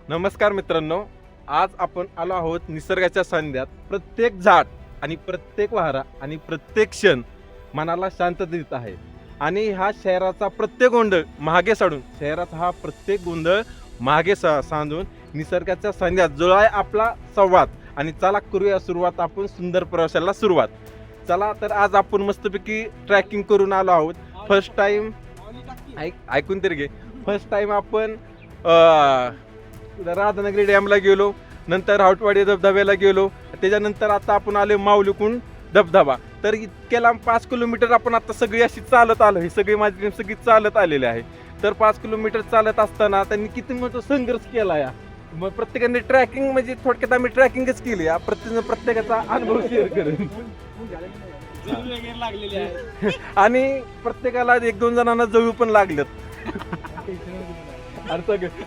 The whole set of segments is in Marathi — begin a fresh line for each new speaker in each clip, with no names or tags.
नमस्कार मित्रांनो, आज आपण आलो आहोत निसर्गाच्या सानिध्यात. प्रत्येक झाड आणि प्रत्येक वारा आणि प्रत्येक क्षण मनाला शांतता देत आहे. आणि हा शहराचा प्रत्येक गोंधळ मागे साडून, शहराचा हा प्रत्येक गोंधळ मागे सांधून निसर्गाच्या सानिध्यात जो आहे आपला संवाद. आणि चला करूया सुरुवात आपण सुंदर प्रवासाला सुरुवात. चला तर आज आपण मस्तपैकी ट्रॅकिंग करून आलो आहोत. फर्स्ट टाइम ऐकून तरी घे. फर्स्ट टाइम आपण राधानगरी डॅमला गेलो, नंतर हावटवाडी धबधब्याला गेलो, त्याच्यानंतर आता आपण आले माऊलीकुंड धबधबा. तर इतक्या लांब 5 किलोमीटर आपण आता सगळी अशी चालत आलो. ही सगळी माझी टीम सगळी चालत आलेली आहे. तर 5 किलोमीटर चालत असताना त्यांनी किती मोठा संघर्ष केला या. मग प्रत्येकाने ट्रॅकिंग म्हणजे थोडक्यात आम्ही ट्रॅकिंगच केली या. प्रत्येकाचा अनुभव शेअर करेन आणि प्रत्येकाला 1-2 जणांना जळू पण लागलेत.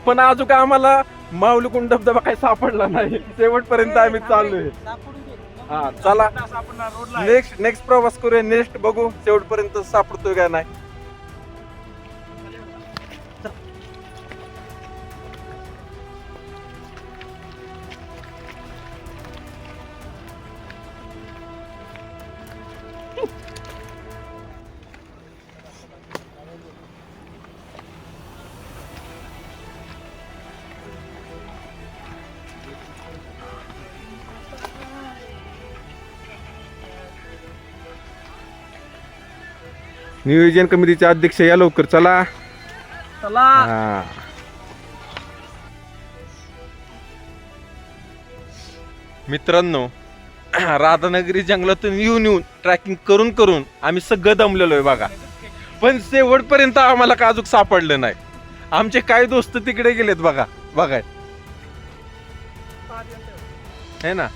पण अजून आम्हाला माऊलीकुंड धबधबा काही सापडला नाही. शेवटपर्यंत आम्ही चाललोय. हा चला नेक्स्ट प्रवास करूया. नेक्स्ट बघू शेवटपर्यंत सापडतोय का नाही. नियोजन कमिटीचे अध्यक्ष या लवकर. चला मित्रांनो, राधानगरी जंगलातून येऊन ट्रॅकिंग करून करून आम्ही सगळं दमलेलो आहे बघा. पण शेवटपर्यंत आम्हाला काजूक सापडलं नाही. आमचे काही दोस्त तिकडे गेलेत बघा. बघाय है ना.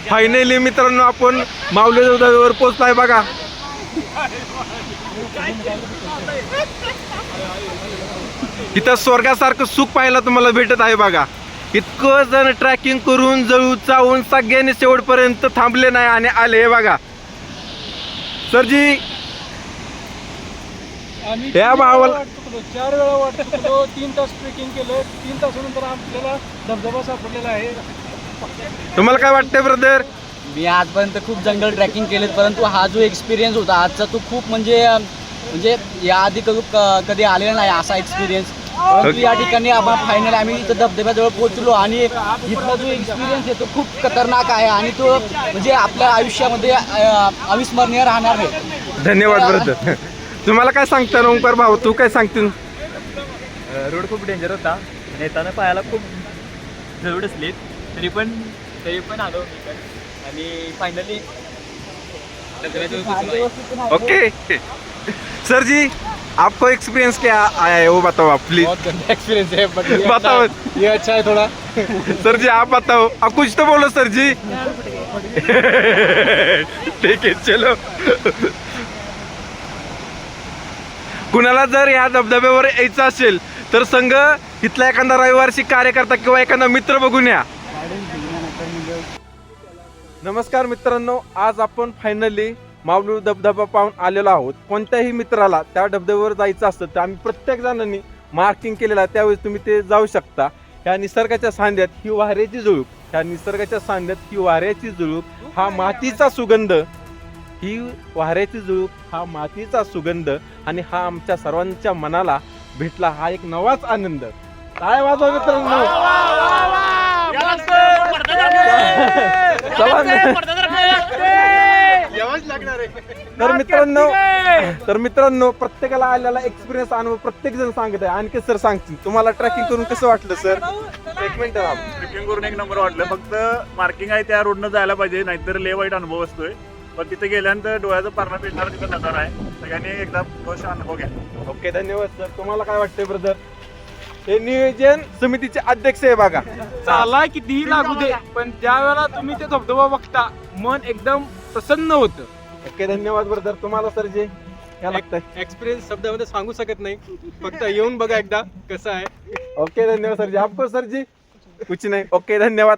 फायनली मित्रांनो आपण माऊली धबधब्यावर पोहोचलाय बघा. इथं स्वर्गासारखं सुख पाहायला तुम्हाला भेटत आहे बघा. इतकं जण ट्रॅकिंग करून जळू चावून सगळ्यांनी शेवटपर्यंत थांबले नाही आणि आले. हे बघा सरजी, या भावाला
4 वेळा वाटत होतो. 3 तास ट्रेकिंग केलं. 3 तासानंतर आपल्याला धबधबा सापडलेला आहे.
तुम्हाला काय वाटतंय ब्रदर?
मी आजपर्यंत खूप जंगल ट्रॅकिंग केलेत, परंतु हा जो एक्सपिरियन्स होता आजचा तो खूप म्हणजे याआधी कधी आलेला नाही असा एक्सपिरियन्स. परंतु या ठिकाणी आपण फायनली आम्ही इथं धबधब्याजवळ पोहोचलो आणि इथला जो एक्सपिरियन्स आहे तो खूप खतरनाक आहे आणि तो म्हणजे आपल्या आयुष्यामध्ये अविस्मरणीय राहणार आहे.
धन्यवाद ब्रदर. तुम्हाला काय सांगता ओंकार भाऊ, तू काय सांगतील?
रोड खूप डेंजर होता. नेताना पायाला खूप जरूर असलेत, तरी पण आलो आणि फायनली.
ओके सर जी, आपको एक्सपीरियंस क्या आया है वो बताओ आप प्लीज.
बहुत गंदा एक्सपीरियंस है बट
बताओ
ये अच्छा है थोड़ा.
सर जी आप बताओ, आप कुछ तो बोलो सर जी. ठीक है चलो. कुणाला जर या धबधब्यावर यायचं असेल तर संघ इथला एखादा रविवारची कार्यकर्ता किंवा एखादा मित्र बघून या. नमस्कार मित्रांनो, आज आपण फायनली माऊली धबधबा पाहून आलेलो आहोत. कोणत्याही मित्राला त्या धबधब्यावर जायचं असतं तर आम्ही प्रत्येक जणांनी मार्किंग केलेलं आहे. त्यावेळेस तुम्ही ते जाऊ शकता. ह्या निसर्गाच्या सानिध्यात ही वाऱ्याची झुळूक, ह्या निसर्गाच्या सानिध्यात ही वाऱ्याची झुळूक, हा मातीचा सुगंध, ही वाऱ्याची झुळूक, हा मातीचा सुगंध आणि हा आमच्या सर्वांच्या मनाला भेटला हा एक नवाच आनंद. काय वाजवा मित्रांनो. तर मित्रांनो प्रत्येकाला आलेला एक्सपिरियन्स अनुभव प्रत्येक जण सांगत आहे. आणखी सर सांगतील तुम्हाला ट्रॅकिंग करून कसं वाटलं सर? एक मिनिट.
ट्रेकिंग करून एक नंबर वाटलं. फक्त मार्किंग आहे त्या रोडनं जायला पाहिजे, नाहीतर लय वाईट अनुभव असतोय. पण तिथे गेल्यानंतर डोळ्याचं पारणं पेटणार तिथं नजर आहे. सगळ्यांनी एकदा गोष्ट अनुभव घ्या.
ओके धन्यवाद सर. तुम्हाला काय वाटतंय ब्रदर? हे नियोजन समितीचे अध्यक्ष आहे बघा.
चाला कितीही लागू दे, पण ज्या वेळेला तुम्ही ते धबधबा बघता मन एकदम प्रसन्न होतं.
ओके धन्यवाद ब्रदर. तुम्हाला सर जे काय लागतंय?
एक्सपिरियन्स शब्दामध्ये सांगू शकत नाही, फक्त येऊन बघा एकदा कसं आहे.
ओके धन्यवाद सर जी. आपको सर जी कुछ नहीं. ओके धन्यवाद.